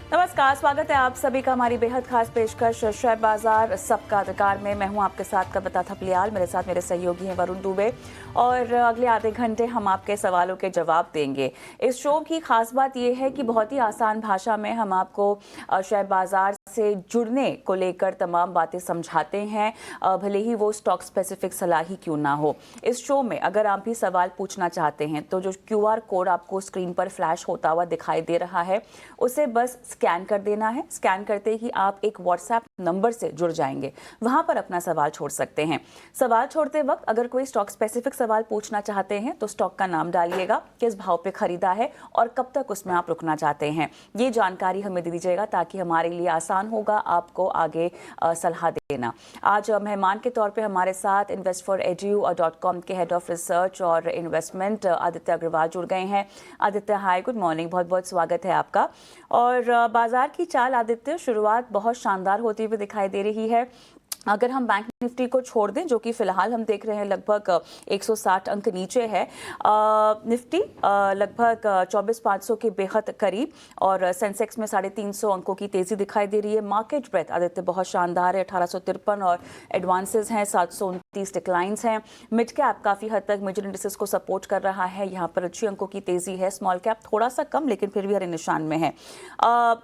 नमस्कार, स्वागत है आप सभी का हमारी बेहद खास पेशकश शेयर बाजार सबका अधिकार में। मैं हूं आपके साथ कविता थपलियाल, मेरे साथ मेरे सहयोगी हैं वरुण दुबे और अगले आधे घंटे हम आपके सवालों के जवाब देंगे। इस शो की खास बात यह है कि बहुत ही आसान भाषा में हम आपको शेयर बाजार से जुड़ने को लेकर तमाम बातें समझाते हैं, भले ही वो स्टॉक स्पेसिफिक सलाह ही क्यों ना हो। इस शो में अगर आप भी सवाल पूछना चाहते हैं तो जो QR कोड आपको स्क्रीन पर फ्लैश होता हुआ दिखाई दे रहा है उसे बस स्कैन कर देना है। स्कैन करते ही आप एक व्हाट्सएप नंबर से जुड़ जाएंगे, वहां पर अपना सवाल छोड़ सकते हैं। सवाल छोड़ते वक्त अगर कोई स्टॉक स्पेसिफिक सवाल पूछना चाहते हैं तो स्टॉक का नाम डालिएगा, किस भाव पे खरीदा है और कब तक उसमें आप रुकना चाहते हैं, ये जानकारी हमें दे दीजिएगा ताकि हमारे लिए आसान होगा आपको आगे सलाह देना। आज मेहमान के तौर पे हमारे साथ investforedu.com के हेड ऑफ रिसर्च और इन्वेस्टमेंट आदित्य अग्रवाल जुड़ गए हैं। आदित्य हाय, गुड मॉर्निंग, बहुत बहुत स्वागत है आपका। और बाजार की चाल आदित्य, शुरुआत बहुत शानदार होती हुई दिखाई दे रही है। अगर हम बैंक निफ्टी को छोड़ दें जो कि फिलहाल हम देख रहे हैं लगभग 160 अंक नीचे है, निफ्टी लगभग 24,500 के बेहद करीब और सेंसेक्स में 350 अंकों की तेजी दिखाई दे रही है। मार्केट ब्रेथ आदित्य बहुत शानदार है, 1853 और एडवांसेस हैं, 729 डिक्लाइंस हैं। मिड कैप काफ़ी हद तक मेजर इंडिसेस को सपोर्ट कर रहा है, यहाँ पर अच्छी अंकों की तेजी है। स्मॉल कैप थोड़ा सा कम लेकिन फिर भी हरे निशान में है।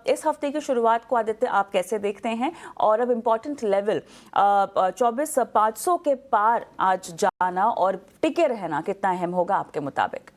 इस हफ्ते की शुरुआत को आदित्य आप कैसे देखते हैं और अब इम्पॉर्टेंट लेवल 24,500 के पार आज जाना और टिके रहना कितना अहम होगा आपके मुताबिक?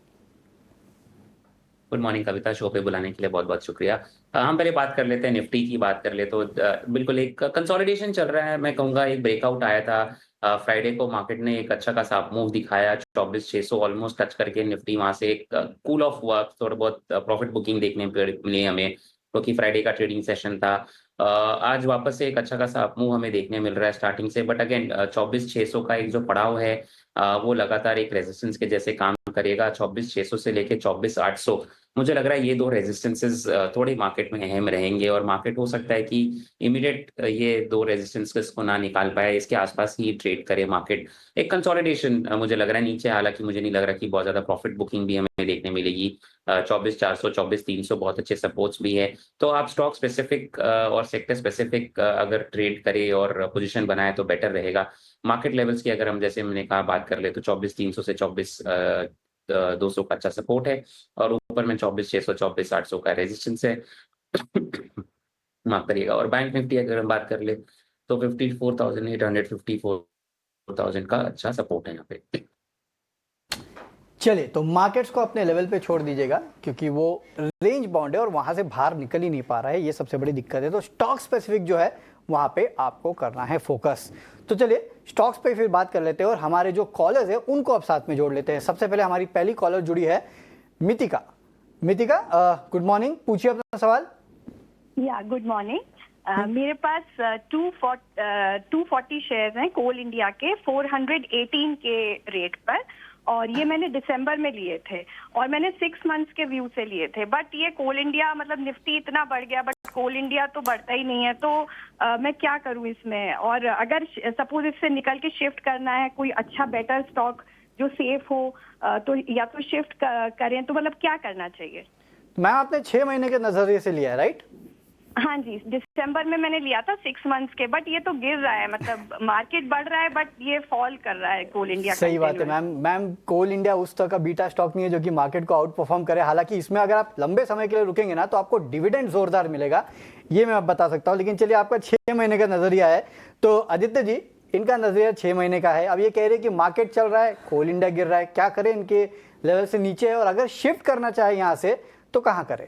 गुड मॉर्निंग कविता, शो पे बुलाने के लिए बहुत बहुत शुक्रिया। हम पहले बात कर लेते हैं, निफ्टी की बात कर ले तो बिल्कुल एक कंसोलिडेशन चल रहा है। मैं कहूँगा एक ब्रेकआउट आया था फ्राइडे को, मार्केट ने एक अच्छा खासा मूव दिखाया, 24,600 ऑलमोस्ट टच करके निफ्टी वहां से एक कूल ऑफ हुआ, थोड़ा बहुत प्रॉफिट बुकिंग देखने को मिली हमें क्योंकि फ्राइडे का ट्रेडिंग सेशन था। आज वापस से एक अच्छा खासा अपमूव हमें देखने मिल रहा है स्टार्टिंग से, बट अगेन 24,600 का एक जो पड़ाव है वो लगातार एक रेजिस्टेंस के जैसे काम करेगा। 24,600 से लेके 24,800 मुझे लग रहा है ये दो रेजिस्टेंसेस थोड़े मार्केट में अहम रहेंगे और मार्केट हो सकता है कि इमीडिएट ये दो रेजिस्टेंसेस को ना निकाल पाए, इसके आसपास ही ट्रेड करे मार्केट। एक कंसोलिडेशन मुझे लग रहा है नीचे, हालांकि मुझे नहीं लग रहा कि बहुत ज्यादा प्रॉफिट बुकिंग भी हमें देखने मिलेगी। 24,400 24,300 बहुत अच्छे सपोर्ट्स भी है। तो आप स्टॉक स्पेसिफिक और सेक्टर स्पेसिफिक अगर ट्रेड करे और पोजीशन बनाए तो बेटर रहेगा। मार्केट लेवल्स की अगर हम जैसे मैंने कहा बात कर ले तो 24,300 से 24,200 का अच्छा सपोर्ट है और ऊपर में 24,600 24,800 का रेजिस्टेंस है। माफ करिएगा। और बैंक निफ्टी अगर हम बात कर ले तो 54,800 54,000 का अच्छा सपोर्ट है यहाँ पे। चलिए, तो मार्केट्स को अपने लेवल पे छोड़ दीजिएगा क्योंकि वो रेंज बाउंड है और वहां से बाहर निकल ही नहीं पा रहा है, ये सबसे बड़ी दिक्कत है। तो स्टॉक स्पेसिफिक जो है वहां पे आपको करना है फोकस। तो चलिए स्टॉक्स पे फिर बात कर लेते हैं और हमारे जो कॉलर्स है उनको अब साथ में जोड़ लेते हैं। सबसे पहले हमारी पहली कॉलर जुड़ी है मितिका। मितिका, गुड मॉर्निंग, पूछिए अपना सवाल। या गुड मॉर्निंग। मेरे पास 240 शेयर्स हैं कोल इंडिया के 418 के रेट पर और ये मैंने दिसंबर में लिए थे और मैंने 6 मंथ्स के व्यू से लिए थे। बट ये कोल इंडिया मतलब निफ्टी इतना बढ़ गया बट कोल इंडिया तो बढ़ता ही नहीं है, तो मैं क्या करूं इसमें? और अगर सपोज इससे निकल के शिफ्ट करना है कोई अच्छा बेटर स्टॉक जो सेफ हो तो या तो शिफ्ट करें, तो मतलब क्या करना चाहिए? मैम आपने 6 महीने के नजरिए से लिया है, राइट? हाँ जी, दिसंबर में मैंने लिया था 6 मंथ्स के, बट ये तो गिर रहा है, मतलब मार्केट बढ़ रहा है बट ये फॉल कर रहा है कोल इंडिया। सही बात है मैम कोल इंडिया उस तरह का बीटा स्टॉक नहीं है जो कि मार्केट को आउट परफॉर्म करे। हालांकि इसमें अगर आप लंबे समय के लिए रुकेंगे ना तो आपको डिविडेंड जोरदार मिलेगा, ये मैं अब बता सकता हूँ। लेकिन चलिए, आपका 6 महीने का नजरिया है, तो आदित्य जी इनका नजरिया 6 महीने का है। अब ये कह रहे हैं कि मार्केट चल रहा है, कोल इंडिया गिर रहा है, क्या करें? इनके लेवल से नीचे है और अगर शिफ्ट करना चाहे यहाँ से तो कहाँ करें?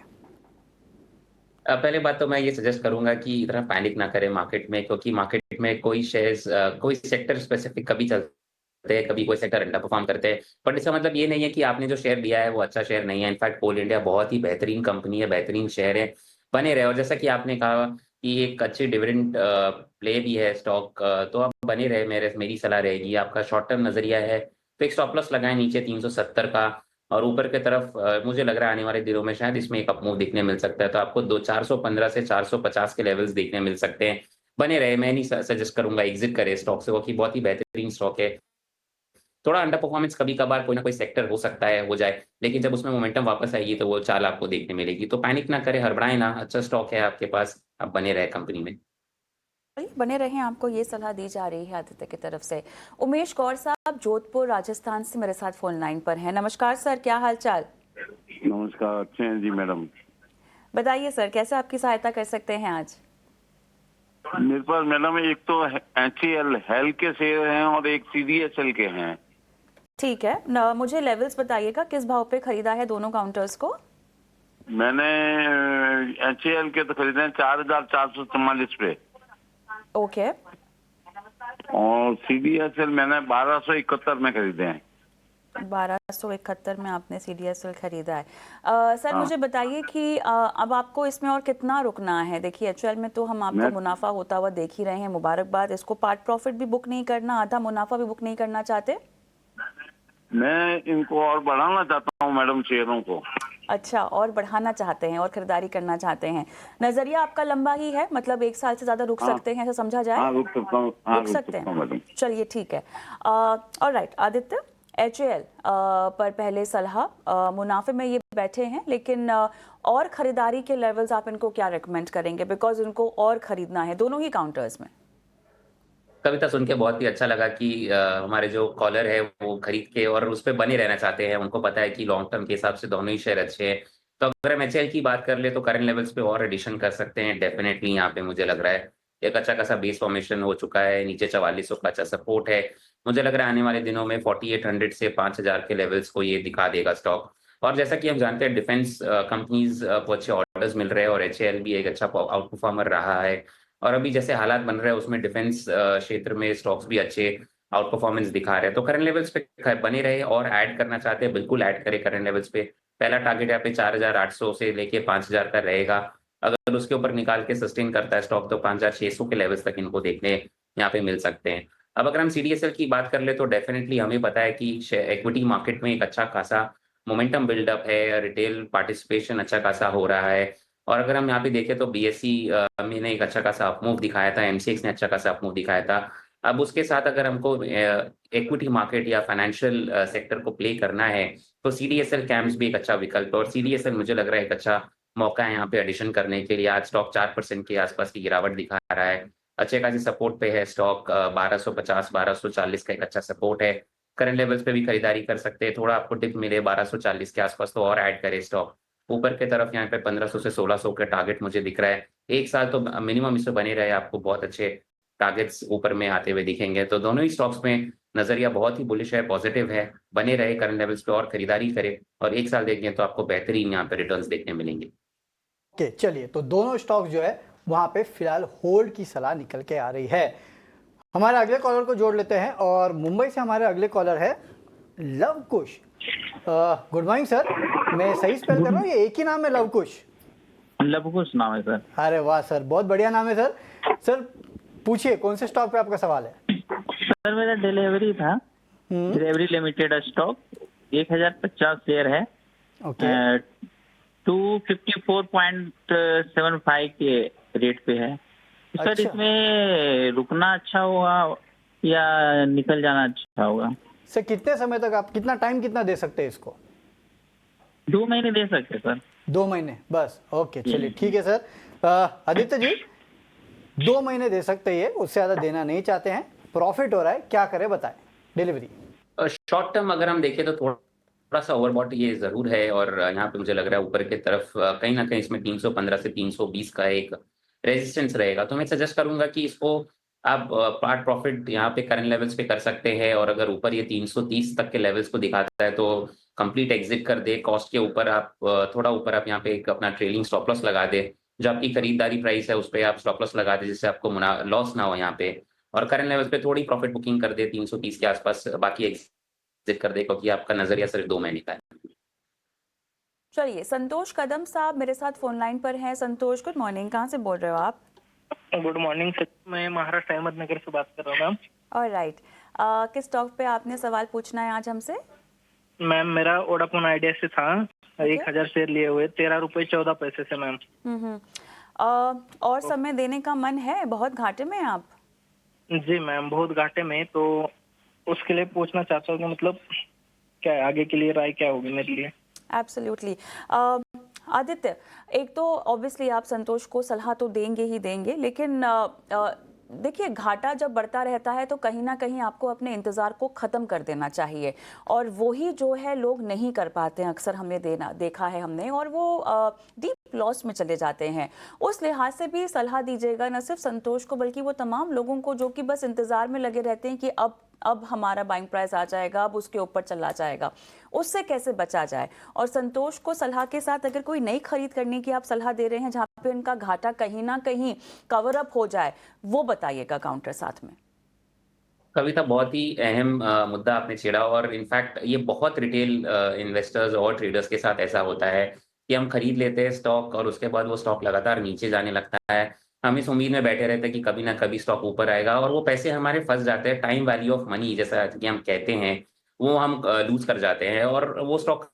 पहले बात तो मैं ये सजेस्ट करूंगा कि इतना पैनिक ना करें मार्केट में, क्योंकि मार्केट में कोई शेयर्स कोई सेक्टर स्पेसिफिक कभी चलते हैं, कभी कोई सेक्टर अंडर परफॉर्म करते हैं। बट इसका मतलब ये नहीं है कि आपने जो शेयर लिया है वो अच्छा शेयर नहीं है। इनफैक्ट कोल इंडिया बहुत ही बेहतरीन कंपनी है, बेहतरीन शेयर है, बने रहे। और जैसा कि आपने कहा कि एक अच्छी डिविडेंड प्ले भी है स्टॉक, तो आप बने रहे। मेरी सलाह रहेगी, आपका शॉर्ट टर्म नजरिया है तो एक स्टॉप लॉस लगाएं नीचे 370 का, और ऊपर की तरफ मुझे लग रहा है आने वाले दिनों में शायद इसमें एक अपमूव देखने मिल सकता है। तो आपको 415 से 450 के लेवल्स देखने मिल सकते हैं। बने रहे, मैं नहीं सजेस्ट करूंगा एग्जिट करे स्टॉक से, वो कि बहुत ही बेहतरीन स्टॉक है। थोड़ा अंडर परफॉर्मेंस कभी कभार कोई ना कोई सेक्टर हो सकता है, हो जाए, लेकिन जब उसमें मोमेंटम वापस आएगी तो वो चाल आपको देखने मिलेगी। तो पैनिक ना करें, हड़बड़ाएं ना, अच्छा स्टॉक है आपके पास, आप बने रहे कंपनी में। चलिए, बने रहें, आपको ये सलाह दी जा रही है आदित्य की तरफ से। उमेश गौर साहब जोधपुर राजस्थान से मेरे साथ फोन लाइन पर हैं। नमस्कार सर, क्या हाल चाल? नमस्कार, अच्छे हैं जी मैडम। बताइए सर, कैसे आपकी सहायता कर सकते हैं आज? मेरे पास मैडम एक तो HCL हेल्थ के शेयर हैं और एक CDSL के हैं। ठीक है मुझे लेवल्स बताइएगा, किस भाव पे खरीदा है दोनों काउंटर्स को? मैंने HCL के तो खरीदे हैं 4,444 पे, ओके। और CDSL मैंने 1,271 में खरीदे हैं। 1271 में आपने CDSL खरीदा है। सर हाँ। मुझे बताइए कि अब आपको इसमें और कितना रुकना है? देखिए HCL में तो हम आपको मैं- मुनाफा होता हुआ देख ही रहे हैं, मुबारकबाद। इसको पार्ट प्रॉफिट भी बुक नहीं करना, आधा मुनाफा भी बुक नहीं करना चाहते? मैं इनको और बढ़ाना चाहता हूँ मैडम, शेयरों को। अच्छा, और बढ़ाना चाहते हैं और खरीदारी करना चाहते हैं। नजरिया आपका लंबा ही है, मतलब 1 साल से ज्यादा रुक हाँ। सकते हैं, ऐसा समझा जाए? हाँ, रुक सकता हूँ। हाँ, रुक रुक सकते सकता हूँ मैडम। हैं, चलिए ठीक है। ऑलराइट आदित्य, HCL पर पहले सलाह, मुनाफे में ये बैठे हैं, लेकिन और खरीदारी के लेवल्स आप इनको क्या रेकमेंड करेंगे? बिकॉज इनको और खरीदना है दोनों ही काउंटर्स में। कविता सुन के बहुत ही अच्छा लगा कि हमारे जो कॉलर है वो खरीद के और उस पे बने रहना चाहते हैं। उनको पता है कि लॉन्ग टर्म के हिसाब से दोनों ही शेयर अच्छे हैं। तो अगर हम HCL की बात कर ले तो करंट लेवल्स पे और एडिशन कर सकते हैं डेफिनेटली। यहाँ पे मुझे लग रहा है एक अच्छा खासा बेस फॉर्मेशन हो चुका है, नीचे 4400 का अच्छा सपोर्ट है। मुझे लग रहा है आने वाले दिनों में 4800 से 5000 के लेवल्स को ये दिखा देगा स्टॉक। और जैसा कि हम जानते हैं डिफेंस कंपनीज को अच्छे ऑर्डर्स मिल रहे हैं और HCL भी एक अच्छा आउट परफॉर्मर रहा है। और अभी जैसे हालात बन रहे हैं उसमें डिफेंस क्षेत्र में स्टॉक्स भी अच्छे आउट परफॉर्मेंस दिखा रहे हैं। तो करंट लेवल्स पे बने रहे और ऐड करना चाहते हैं, बिल्कुल ऐड करें करंट लेवल्स पे। पहला टारगेट यहाँ पे 4800 से लेके 5000 का रहेगा। अगर उसके ऊपर निकाल के सस्टेन करता है स्टॉक तो 5600 के लेवल्स तक इनको देखने यहाँ पे मिल सकते हैं। अब अगर हम CDSL की बात कर ले तो डेफिनेटली हमें पता है कि इक्विटी मार्केट में एक अच्छा खासा मोमेंटम बिल्डअप है, रिटेल पार्टिसिपेशन अच्छा खासा हो रहा है। और अगर हम यहाँ पे देखें तो BSE मैंने एक अच्छा खासा अपमूव दिखाया था, MCX ने अच्छा खासा अपमूव दिखाया था। अब उसके साथ अगर हमको इक्विटी मार्केट या फाइनेंशियल सेक्टर को प्ले करना है तो CDSL कैम्स भी एक अच्छा विकल्प है। और CDSL मुझे लग रहा है एक अच्छा मौका है यहाँ पे एडिशन करने के लिए। आज स्टॉक 4% के आसपास की गिरावट दिखा रहा है, अच्छे खासी सपोर्ट पे है स्टॉक। 1250 1240 का एक अच्छा सपोर्ट है। करंट लेवल्स पे भी खरीदारी कर सकते हैं। थोड़ा आपको डिप मिले 1240 के आसपास तो और ऐड करें स्टॉक। ऊपर की तरफ यहाँ पे 1500 से 1600 का टारगेट मुझे दिख रहा है। 1 साल तो मिनिमम इसमें बने रहे, आपको बहुत अच्छे टारगेट्स ऊपर में आते हुए दिखेंगे। तो दोनों ही स्टॉक्स में नजरिया बहुत ही बुलिश है, पॉजिटिव है। बने रहे करंट लेवल्स पे और खरीदारी करें और 1 साल देखें तो आपको बेहतरीन यहाँ पे रिटर्न्स देखने मिलेंगे। ओके, चलिए, तो दोनों स्टॉक जो है वहां पे फिलहाल होल्ड की सलाह निकल के आ रही है। हमारे अगले कॉलर को जोड़ लेते हैं और मुंबई से हमारे अगले कॉलर है लवकुश। गुड मॉर्निंग सर, मैं सही स्पेल कर रहा हूँ? ये एक ही नाम है लवकुश? लवकुश नाम है सर। अरे वाह सर, बहुत बढ़िया नाम है सर। सर पूछिए, कौन से स्टॉक पे आपका सवाल है? सर मेरा डिलीवरी था, डिलीवरी लिमिटेड स्टॉक 1050 शेयर है। ओके 254.75 के रेट पे है। सर अच्छा। इसमें रुकना अच्छा होगा या निकल जाना अच्छा होगा? सर कितने समय तक आप, कितना टाइम कितना दे सकते हैं इसको? 2 महीने दे सकते सर। 2 महीने बस? ओके चलिए ठीक है सर। आदित्य जी 2 महीने दे सकते हैं, उससे ज़्यादा देना नहीं चाहते हैं, प्रॉफिट हो रहा है, क्या करें बताएं? डिलीवरी शॉर्ट टर्म अगर हम देखें तो थोड़ा सा ओवरबॉट ये जरूर है। और यहाँ पे मुझे लग रहा है ऊपर की तरफ कहीं ना कहीं इसमें 315 से 320 का एक रेजिस्टेंस रहेगा। तो मैं सजेस्ट करूंगा कि इसको आप पार्ट प्रॉफिट यहाँ पे करंट लेवल्स पे कर सकते हैं। और अगर ऊपर ये 330 तक के लेवल्स को दिखाता है तो कंप्लीट एग्जिट कर दे। कॉस्ट के ऊपर आप थोड़ा ऊपर आप यहाँ पे एक अपना ट्रेलिंग स्टॉप लॉस लगा दे। जो आपकी खरीदारी प्राइस है उस पर आप स्टॉप लॉस लगा दे जिससे आपको लॉस ना हो यहाँ पे। और करंट लेवल्स पे थोड़ी प्रॉफिट बुकिंग कर दे 330 के आसपास, बाकी एग्जिट कर दे, क्योंकि आपका नजरिया सिर्फ 2 महीने का है। चलिए, संतोष कदम साहब मेरे साथ फोन लाइन पर हैं। संतोष गुड मॉर्निंग, कहाँ से बोल रहे हो आप? गुड मॉर्निंग सर, मैं महाराष्ट्र अहमदनगर से बात कर रहा हूँ मैम। ऑलराइट, किस स्टॉक पे आपने सवाल पूछना है आज हमसे? मैम मेरा वोडाफोन आइडिया से था, 1000 शेयर लिए हुए 13 रुपये 14 पैसे से मैम। और समय देने का मन है? बहुत घाटे में हैं आप? जी मैम बहुत घाटे में, तो उसके लिए पूछना चाहता हूँ कि मतलब क्या है, आगे के लिए राय क्या होगी मेरे लिए। एब्सोल्युटली। आदित्य, एक तो ऑब्वियसली आप संतोष को सलाह तो देंगे ही देंगे, लेकिन देखिए, घाटा जब बढ़ता रहता है तो कहीं ना कहीं आपको अपने इंतज़ार को ख़त्म कर देना चाहिए, और वही जो है लोग नहीं कर पाते हैं, अक्सर हमने देखा है हमने, और वो डीप लॉस में चले जाते हैं। उस लिहाज से भी सलाह दीजिएगा, न सिर्फ संतोष को बल्कि वो तमाम लोगों को जो कि बस इंतज़ार में लगे रहते हैं कि अब हमारा बाइंग प्राइस आ जाएगा, अब उसके ऊपर चला जाएगा, उससे कैसे बचा जाए। और संतोष को सलाह के साथ अगर कोई नई खरीद करने की आप सलाह दे रहे हैं जहाँ पे उनका घाटा कहीं ना कहीं कवर अप हो जाए, वो बताइएगा काउंटर साथ में। कविता, बहुत ही अहम मुद्दा आपने छेड़ा, और इनफैक्ट ये बहुत रिटेल इन्वेस्टर्स और ट्रेडर्स के साथ ऐसा होता है कि हम खरीद लेते हैं स्टॉक और उसके बाद वो स्टॉक लगातार नीचे जाने लगता है। हम इस उम्मीद में बैठे रहते हैं कि कभी ना कभी स्टॉक ऊपर आएगा, और वो पैसे हमारे फंस जाते हैं। टाइम वैल्यू ऑफ मनी जैसा कि हम कहते हैं, वो हम लूज कर जाते हैं, और वो स्टॉक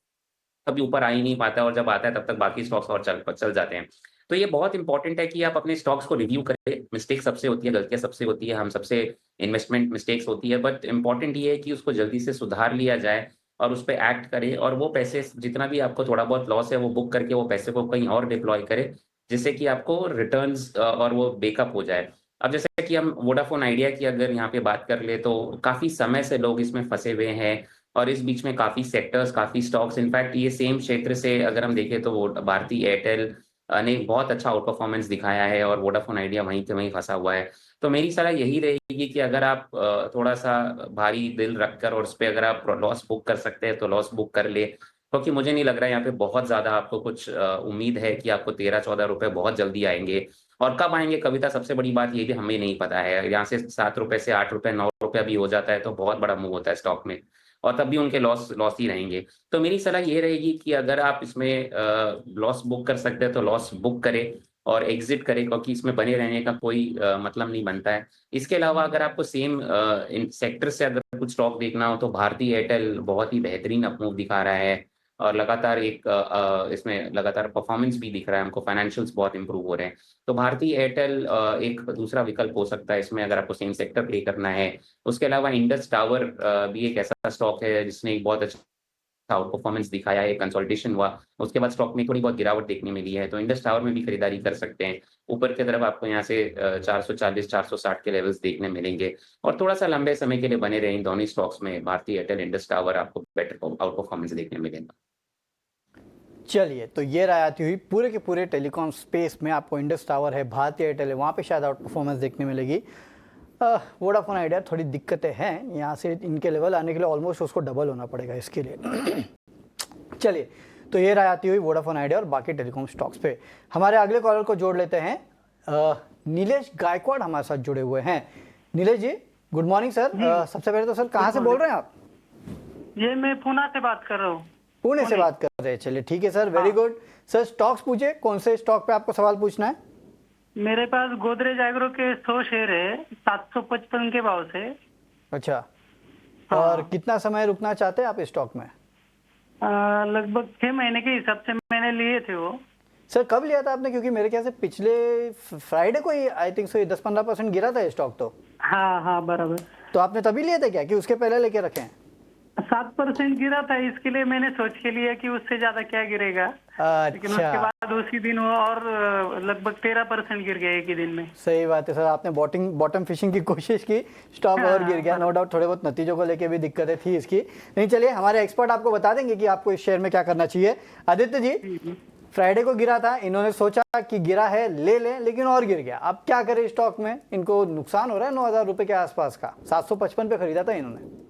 कभी ऊपर आ ही नहीं पाता, और जब आता है तब तक बाकी स्टॉक्स और चल जाते हैं। तो ये बहुत इंपॉर्टेंट है कि आप अपने स्टॉक्स को रिव्यू करें। मिस्टेक सबसे होती है, गलतियाँ सबसे होती है, हम सबसे इन्वेस्टमेंट मिस्टेक्स होती है, बट इम्पॉर्टेंट ये है कि उसको जल्दी से सुधार लिया जाए और उस पे एक्ट करें, और वो पैसे जितना भी आपको थोड़ा बहुत लॉस है वो बुक करके वो पैसे को कहीं और डिप्लॉय करें, जिससे कि आपको रिटर्न्स और वो बेकअप हो जाए। अब जैसे कि हम वोडाफोन आइडिया की अगर यहाँ पे बात कर ले, तो काफ़ी समय से लोग इसमें फँसे हुए हैं, और इस बीच में काफ़ी सेक्टर्स, काफ़ी स्टॉक्स, इनफैक्ट ये सेम क्षेत्र से अगर हम देखें तो वो भारती एयरटेल ने बहुत अच्छा आउट परफॉर्मेंस दिखाया है, और वोडाफोन आइडिया वहीं के वहीं फंसा हुआ है। तो मेरी सलाह यही रहेगी कि अगर आप थोड़ा-सा भारी दिल रखकर और उस पे अगर आप लॉस बुक कर सकते हैं, तो लॉस बुक कर लें। क्योंकि मुझे नहीं लग रहा है यहाँ पे बहुत ज़्यादा आपको कुछ उम्मीद है कि आपको 13-14 रुपए बहुत जल्दी आएँगे। और कब आएँगे कविता, सबसे बड़ी बात ये भी हमें नहीं पता है। यहाँ से 7 रुपए से 8 रुपए, 9 रुपए भी हो जाता है तो बहुत बड़ा मूव होता है स्टॉक में, और तब भी उनके लॉस लॉस ही रहेंगे। तो मेरी सलाह ये रहेगी कि अगर आप इसमें लॉस बुक कर सकते हैं तो लॉस बुक करें और एग्ज़िट करें, क्योंकि इसमें बने रहने का कोई मतलब नहीं बनता है। इसके अलावा अगर आपको सेम इन सेक्टर से अगर कुछ स्टॉक देखना हो, तो भारती एयरटेल बहुत ही बेहतरीन अप मूव दिखा रहा है, और लगातार इसमें लगातार परफॉर्मेंस भी दिख रहा है हमको, फाइनेंशियल्स बहुत इंप्रूव हो रहे हैं। तो भारती एयरटेल एक दूसरा विकल्प हो सकता है इसमें, अगर आपको सेम सेक्टर प्ले करना है। उसके अलावा इंडस टावर भी एक ऐसा स्टॉक है जिसने एक बहुत अच्छा आउट परफॉर्मेंस दिखाया है, कंसोलिडेशन हुआ, उसके बाद स्टॉक में थोड़ी बहुत गिरावट देखने मिली है, तो इंडस टावर में भी खरीदारी कर सकते हैं। ऊपर की तरफ आपको यहाँ से 440-460 के लेवल्स देखने मिलेंगे, और थोड़ा-सा लंबे समय के लिए बने रहें इन दोनों स्टॉक्स में, भारती एयरटेल, इंडस टावर, आपको बेटर आउट परफॉर्मेंस देखने मिलेगा। चलिए, तो ये राय आती हुई पूरे के पूरे टेलीकॉम स्पेस में आपको इंडस टावर है, भारती एयरटेल है, वहाँ पे शायद आउट परफॉर्मेंस देखने मिलेगी। वोडाफोन आइडिया थोड़ी दिक्कतें हैं, यहाँ से इनके लेवल आने के लिए ऑलमोस्ट उसको डबल होना पड़ेगा इसके लिए। चलिए, तो ये राय आती हुई वोडाफोन आइडिया और बाकी टेलीकॉम स्टॉक्स पे। हमारे अगले कॉलर को जोड़ लेते हैं। नीलेश गायकवाड़ हमारे साथ जुड़े हुए हैं। नीलेश जी, गुड मॉर्निंग सर। सबसे पहले तो सर कहाँ से बोल रहे हैं आप? ये मैं पूना से बात कर रहा हूँ। पुणे से बात कर रहे हैं, चलिए ठीक है sir, very good. Sir stocks पूछे, कौन से स्टॉक पे आपको सवाल पूछना है? मेरे पास गोदरेज एग्रो के 100 शेयर है 755 के भाव से। अच्छा, और कितना समय रुकना चाहते हैं आप इस स्टॉक में? लगभग 6 महीने के हिसाब से मैंने लिए थे वो। सर कब लिया था आपने? क्योंकि मेरे ख्याल से पिछले फ्राइडे को ही आई थिंक सो 10-15% गिरा था ये स्टॉक तो। हाँ हाँ बराबर। तो आपने तभी लिए थे क्या, कि उसके पहले लेके रखे हैं? 7% गिरा था, इसके लिए मैंने सोच के लिया कि उससे ज्यादा क्या गिरेगा। लेकिन उसके अच्छा, बाद उसी दिन वो और लगभग 13% गिर गया एक ही दिन में। सही बात है सर, आपने बॉटम फिशिंग की कोशिश की, स्टॉक और गिर गया। नो डाउट थोड़े बहुत नतीजों को लेके भी दिक्कतें थी इसकी। नहीं, चलिए हमारे एक्सपर्ट आपको बता देंगे कि आपको इस शेयर में क्या करना चाहिए। आदित्य जी, फ्राइडे को गिरा था, इन्होंने सोचा कि गिरा है ले लें, लेकिन और गिर गया। अब क्या करें स्टॉक में? इनको नुकसान हो रहा है 9,000 रुपए के आसपास का। 755 पे खरीदा था इन्होंने।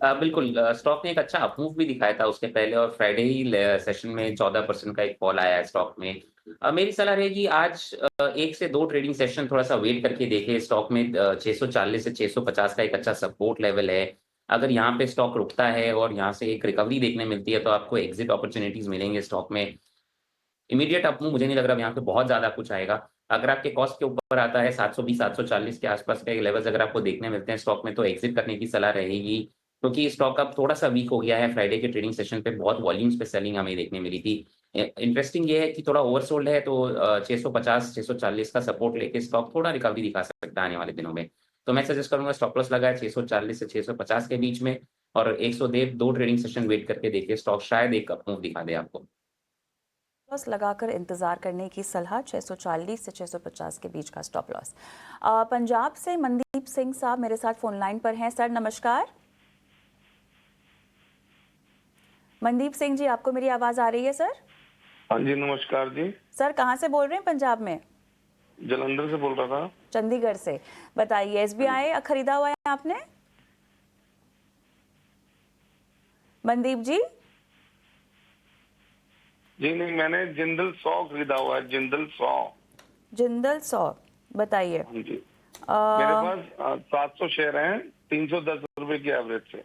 बिल्कुल, स्टॉक ने एक अच्छा अपमूव भी दिखाया था उसके पहले, और फ्राइडे ही सेशन में 14% का एक फॉल आया है स्टॉक में। मेरी सलाह रहेगी आज 1 से 2 ट्रेडिंग सेशन थोड़ा सा वेट करके देखें। स्टॉक में 640 से 650 का एक अच्छा सपोर्ट लेवल है। अगर यहाँ पे स्टॉक रुकता है और यहाँ से एक रिकवरी देखने मिलती है, तो आपको एग्जिट अपॉर्चुनिटीज मिलेंगे स्टॉक में। इमीडिएट अपमूव मुझे नहीं लग रहा यहाँ पे बहुत ज्यादा कुछ आएगा। अगर आपके कॉस्ट के ऊपर आता है 720-740 के आसपास के लेवल्स अगर आपको देखने मिलते हैं स्टॉक में, तो एग्जिट करने की सलाह रहेगी, क्योंकि स्टॉक अब थोड़ा सा वीक हो गया है। फ्राइडे के ट्रेडिंग सेशन पे बहुत वॉल्यूम्स पे सेलिंग हमें देखने मिली थी। इंटरेस्टिंग ये है कि थोड़ा ओवरसोल्ड है, तो 650-640 का सपोर्ट लेके स्टॉक थोड़ा रिकवरी दिखा सकता है आने वाले दिनों में। तो मैं सजेस्ट करूँगा स्टॉप लॉस लगाएँ 640 से 650 के बीच में और 100 दे 2 ट्रेडिंग सेशन वेट करके देखिए स्टॉक शायद एक अप मूव दिखा दे आपको। लॉस लगाकर इंतजार करने की सलाह 640 से 650 के बीच का स्टॉप लॉस। पंजाब से मनदीप सिंह साहब मेरे साथ फोन लाइन पर हैं। सर नमस्कार। मनदीप सिंह जी, आपको मेरी आवाज आ रही है सर? हाँ जी, नमस्कार जी। सर कहाँ से बोल रहे हैं पंजाब में? जलंधर से बोल रहा था। चंडीगढ़ से। बताइए, SBI खरीदा हुआ है आपने? मनदीप जी? जी नहीं, मैंने जिंदल 100 खरीदा हुआ है, जिंदल 100। जिंदल 100, बताइए। हाँ जी, मेरे पास 700 शेयर हैं, 310 रुपए की एवरेज से।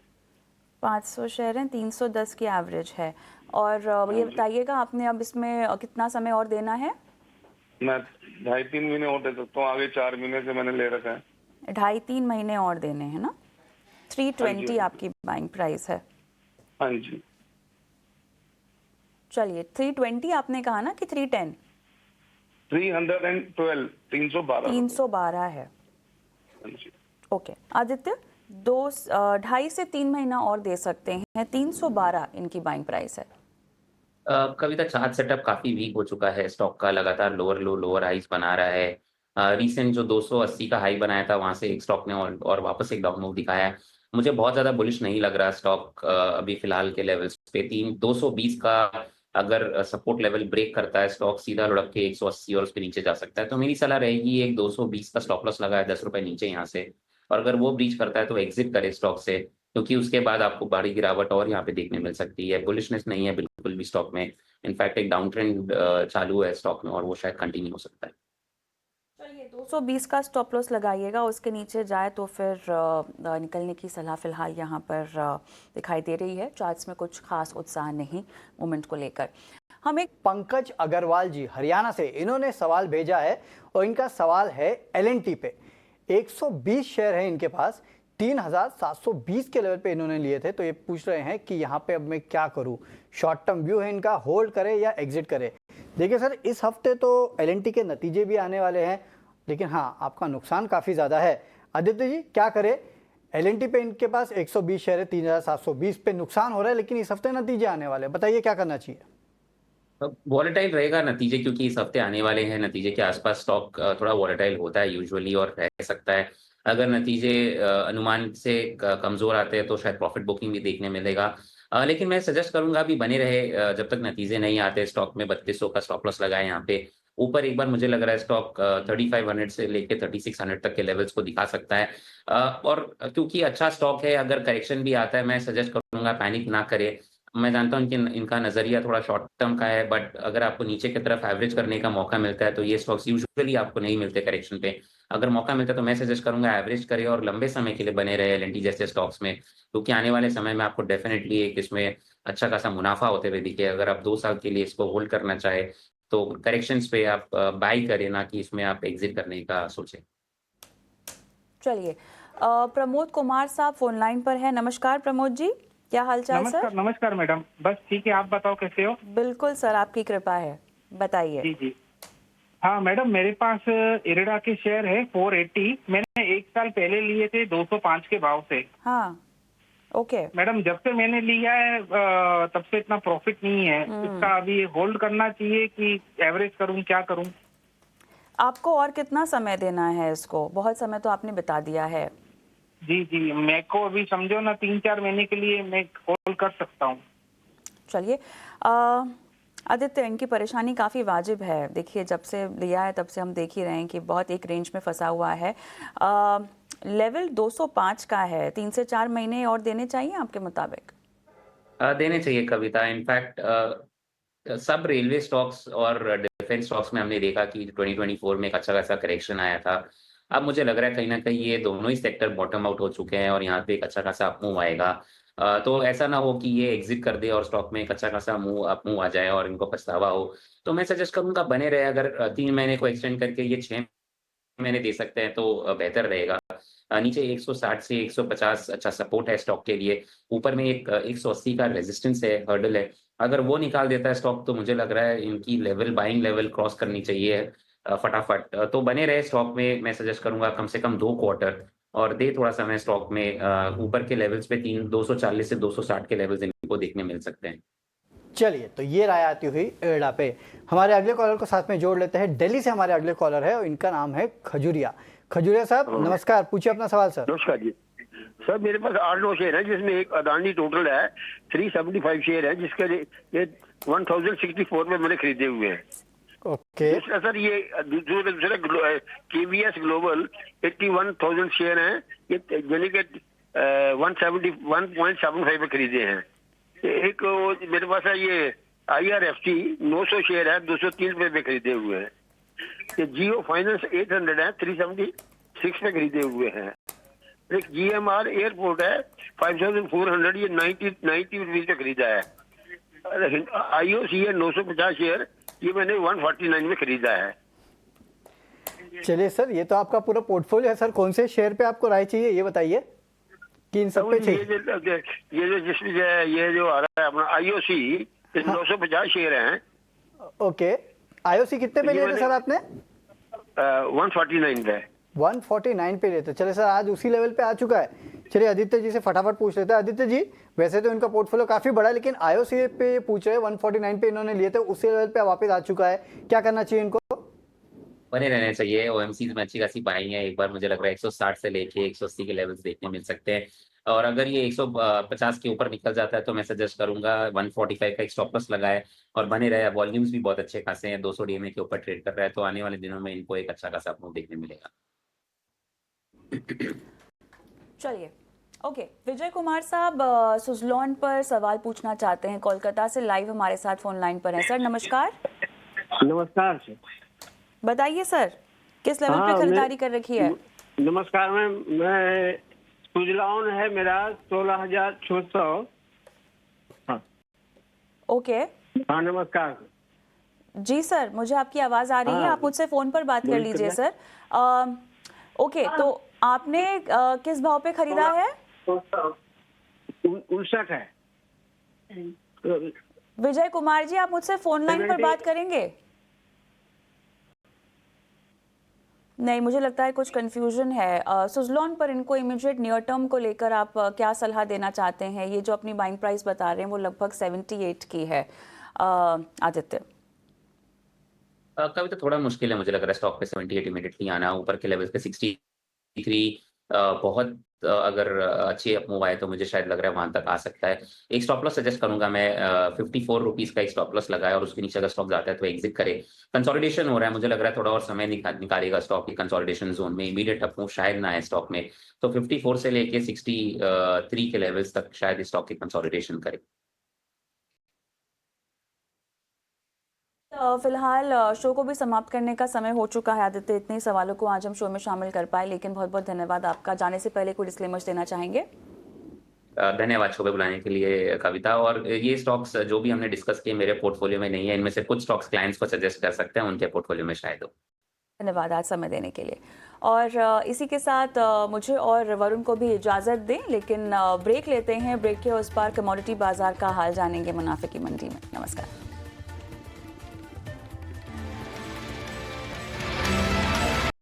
500 शेयर हैं, 310 की एवरेज है। और ये बताइएगा आपने अब इसमें कितना समय और देना है? मैं 2.5-3 महीने और दे सकता हूँ, आगे 4 महीने से मैंने ले रखा है। 2.5-3 महीने और देने हैं ना? 320 हाँ आपकी बाइंग प्राइस है। हाँ जी, चलिए 320 आपने कहा ना कि 310? 312, 312। 312 है। हाँ जी। ओके आदित्य, 2.5 से 3 महीना और दे सकते हैं। 312 इनकी बाइंग प्राइस है। कविता चार्ट सेटअप काफ़ी वीक हो चुका है स्टॉक का, लगातार लोअर लो, लोअर हाइज़ बना रहा है। रीसेंट जो 280 का हाई बनाया था, वहाँ से एक स्टॉक ने और वापस एक डाउन मूव दिखाया है। मुझे बहुत ज़्यादा बुलिश नहीं लग रहा स्टॉक अभी फ़िलहाल के लेवल्स पे। 220 का अगर सपोर्ट लेवल ब्रेक करता है, स्टॉक सीधा लुढ़क के 180 और उसके नीचे जा सकता है। तो मेरी सलाह रहेगी एक 220 का स्टॉप लॉस लगाए ₹10 नीचे यहाँ से, और अगर वो ब्रीच करता है तो एग्ज़िट करे स्टॉक से, क्योंकि उसके बाद आपको बड़ी गिरावट और यहाँ पे देखने मिल सकती है। बुलिशनेस नहीं है बिल्कुल भी स्टॉक में। इनफैक्ट एक डाउन ट्रेंड चालू है स्टॉक में और वो शायद कंटिन्यू हो सकता है। चलिए 220 का स्टॉप लॉस लगाइएगा, उसके नीचे जाए तो फिर निकलने की सलाह फिलहाल यहाँ पर दिखाई दे रही है। चार्ट्स में कुछ खास उत्साह नहीं मूवमेंट को लेकर। हम एक पंकज अग्रवाल जी हरियाणा से, इन्होंने सवाल भेजा है और इनका सवाल है L&T पे। 120 शेयर है इनके पास, 3720 के लेवल पे इन्होंने लिए थे। तो ये पूछ रहे हैं कि यहाँ पे अब मैं क्या करूँ, शॉर्ट टर्म व्यू है इनका, होल्ड करे या एग्जिट करे। देखिए सर, इस हफ्ते तो L&T के नतीजे भी आने वाले हैं, लेकिन हाँ आपका नुकसान काफ़ी ज़्यादा है। आदित्य जी क्या करे? L&T पे इनके पास 120 शेयर है, 3720 पे नुकसान हो रहा है, लेकिन इस हफ्ते नतीजे आने वाले हैं, बताइए क्या करना चाहिए? वॉलेटाइल रहेगा नतीजे, क्योंकि इस हफ्ते आने वाले हैं। नतीजे के आसपास स्टॉक थोड़ा वॉलेटाइल होता है यूजुअली और रह सकता है। अगर नतीजे अनुमान से कमज़ोर आते हैं तो शायद प्रॉफिट बुकिंग भी देखने मिलेगा। लेकिन मैं सजेस्ट करूंगा अभी बने रहे, जब तक नतीजे नहीं आते स्टॉक में 3200 का स्टॉप लॉस लगाए यहाँ पे। ऊपर एक बार मुझे लग रहा है स्टॉक 3500 से लेके 3600 तक के लेवल्स को दिखा सकता है। और क्योंकि अच्छा स्टॉक है, अगर करेक्शन भी आता है मैं सजेस्ट करूंगा पैनिक ना करे। मैं जानता हूँ कि इनका नज़रिया थोड़ा शॉर्ट टर्म का है, बट अगर आपको नीचे की तरफ एवरेज करने का मौका मिलता है तो ये स्टॉक्स यूजुअली आपको नहीं मिलते करेक्शन पे। अगर मौका मिलता है तो मैं सजेस्ट करूंगा एवरेज करें और लंबे समय के लिए बने रहे L&T जैसे स्टॉक्स में, क्योंकि आने वाले समय में आपको डेफिनेटली एक इसमें अच्छा खासा मुनाफा होते हुए दिखे। अगर आप 2 साल के लिए इसको होल्ड करना चाहे तो करेक्शंस पे आप बाई करें, ना कि इसमें आप एग्जिट करने का सोचें। चलिए प्रमोद कुमार साहब फोन लाइन पर है। नमस्कार प्रमोद जी, क्या हालचाल सर? नमस्कार मैडम, बस ठीक है, आप बताओ कैसे हो? बिल्कुल सर, आपकी कृपा है, बताइए। जी जी। हाँ मैडम, मेरे पास इरेडा के शेयर है 480। मैंने 1 साल पहले लिए थे 205 के भाव से। हाँ ओके मैडम, जब से मैंने लिया है तब से इतना प्रॉफिट नहीं है। इसका अभी होल्ड करना चाहिए कि एवरेज करूं, क्या करूं? आपको और कितना समय देना है इसको? बहुत समय तो आपने बता दिया है। जी जी, मेरे को अभी समझो ना 3-4 महीने के लिए मैं होल्ड कर सकता हूँ। चलिए आदित्य, इनकी परेशानी काफ़ी वाजिब है। देखिए जब से लिया है तब से हम देख ही रहे हैं कि बहुत एक रेंज में फंसा हुआ है। लेवल 205 का है, 3 से 4 महीने और देने चाहिए आपके मुताबिक? देने चाहिए कविता। इनफैक्ट सब रेलवे स्टॉक्स और डिफेंस स्टॉक्स में हमने देखा कि 2024 में एक अच्छा खासा करेक्शन आया था। अब मुझे लग रहा है कहीं न कहीं ये दोनों ही सेक्टर बॉटम आउट हो चुके हैं और यहाँ पे एक अच्छा खासा अप मूव आएगा। तो ऐसा ना हो कि ये एग्ज़िट कर दे और स्टॉक में एक अच्छा खासा अप मूव आ जाए और इनको पछतावा हो। तो मैं सजेस्ट करूँगा बने रहे। अगर 3 महीने को एक्सटेंड करके ये 6 महीने दे सकते हैं तो बेहतर रहेगा। नीचे 160 से 150 अच्छा सपोर्ट है स्टॉक के लिए। ऊपर में एक 180 का रेजिस्टेंस है, हर्डल है। अगर वो निकाल देता है स्टॉक तो मुझे लग रहा है इनकी बाइंग लेवल क्रॉस करनी चाहिए फटाफट। तो बने रहे स्टॉक में। मैं सजेस्ट करूँगा कम से कम 2 क्वार्टर और दे थोड़ा समय स्टॉक में ऊपर के लेवल्स पे 240 से 260 के लेवल्स इनको देखने मिल सकते हैं। चलिए, तो ये राय आती हुई इरडा पे। हमारे अगले कॉलर को साथ में जोड़ लेते हैं। दिल्ली से हमारे अगले कॉलर है और इनका नाम है खजुरिया। खजुरिया साहब नमस्कार, पूछिए अपना सवाल सर। नमस्कार जी सर, मेरे पास 8-9 शेयर है जिसमें एक अदानी टोटल है 375 शेयर है जिसके ये 1064 में मैंने खरीदे हुए हैं। ओके दूसरा सर ये दूसरा केवीएस ग्लोबल 81,000 शेयर हैं, ये यानी कि 171.75 में खरीदे हैं। एक मेरे पास है ये IRFC 900 शेयर है 203 रुपए में खरीदे हुए हैं। ये जियो फाइनेंस 800 है 376 में खरीदे हुए हैं। एक GMR एयरपोर्ट है 5400, ये 90 रुपीज पे खरीदा है। IOC है 950 शेयर, ये मैंने 149 में खरीदा है। चलिए सर, ये तो आपका पूरा पोर्टफोलियो है सर। कौन से शेयर पे आपको राय चाहिए ये बताइए कि इन सब पे चाहिए? ये जो जिसमें ये जो आ रहा है अपना IOC 950 शेयर हैं। ओके, IOC कितने पे लिए थे सर आपने? 149 पे। 149 पे लेते। चले सर, आज उसी लेवल पे आ चुका है। चलिए आदित्य जी से फटाफट पूछ लेते हैं। आदित्य जी, वैसे तो इनका पोर्टफोलियो काफी बड़ा है, लेकिन IOC पे पूछ रहे हैं 149 पे इन्होंने लिए थे, उसी लेवल पे वापस आ चुका है। क्या करना चाहिए इनको? बने रहने चाहिए। OMCs में अच्छी खासी बाइंग है। एक बार मुझे लग रहा है 160 से लेके 180 के लेवल्स देखने मिल सकते हैं, और अगर ये 150 के ऊपर निकल जाता है तो मैं सजेस्ट करूंगा 145 का एक स्टॉप लॉस लगाए और बने रहे। वॉल्यूम्स भी बहुत अच्छे खासे हैं, 200 DMA के ऊपर ट्रेड कर रहा है, तो आने वाले दिनों में इनको एक अच्छा खासा मूव देखने मिलेगा। चलिए, ओके, विजय कुमार साहब सुजलॉन पर सवाल पूछना चाहते हैं, कोलकाता से लाइव हमारे साथ फोन लाइन पर हैं। सर नमस्कार। नमस्कार सर, बताइए सर, किस लेवल पे खरीदारी कर रखी है? नमस्कार मैम, मैं सुजलॉन है मेरा 16,600। हाँ ओके, हाँ नमस्कार जी सर, मुझे आपकी आवाज आ रही है। आप मुझसे फोन पर बात कर लीजिए सर। ओके, तो आपने किस भाव पे खरीदा है? 59 है। विजय कुमार जी, आप मुझसे फोन लाइन पर बात करेंगे? नहीं, मुझे लगता है कुछ कंफ्यूजन है। सुजलॉन पर इनको इमीडिएट नियर टर्म को लेकर आप क्या सलाह देना चाहते हैं? ये जो अपनी बाइंग प्राइस बता रहे हैं वो लगभग 78 की है। आदित्य, कभी तो थोड़ा मुश्किल है मुझे लग रहा है स्टॉक पे 78 इमीडिएटली आना। ऊपर के लेवल्स पे 63 बहुत अगर अच्छी मूव आए तो मुझे शायद लग रहा है वहां तक आ सकता है। एक स्टॉप लॉस सजेस्ट करूंगा मैं, 54 रुपीज का एक स्टॉप लॉस लगाए और उसके नीचे अगर स्टॉक जाता है तो एग्जिट करे। कंसोलिडेशन हो रहा है, मुझे लग रहा है थोड़ा और समय निकालेगा स्टॉक की कंसोलिडेशन जोन में, इमीडिएट अप मूव शायद ना आए स्टॉक में। तो 54 से लेके 63 के लेवल्स तक शायद स्टॉक की कंसोलिडेशन करे। फिलहाल शो को भी समाप्त करने का समय हो चुका है। आदित्य, इतने सवालों को आज हम शो में शामिल कर पाए, लेकिन बहुत बहुत धन्यवाद आपका। जाने से पहले कोई डिस्क्लेमर्स देना चाहेंगे? धन्यवाद शो पे बुलाने के लिए कविता। और ये स्टॉक्स जो भी हमने डिस्कस किए मेरे पोर्टफोलियो में नहीं है, इनमें से कुछ स्टॉक्स क्लाइंट्स को सजेस्ट कर सकते हैं, उनके पोर्टफोलियो में शायद हो। धन्यवाद आज समय देने के लिए। और इसी के साथ मुझे और वरुण को भी इजाज़त दें, लेकिन ब्रेक लेते हैं। ब्रेक के उस पार कमोडिटी बाजार का हाल जानेंगे मुनाफे की मंडी में। नमस्कार।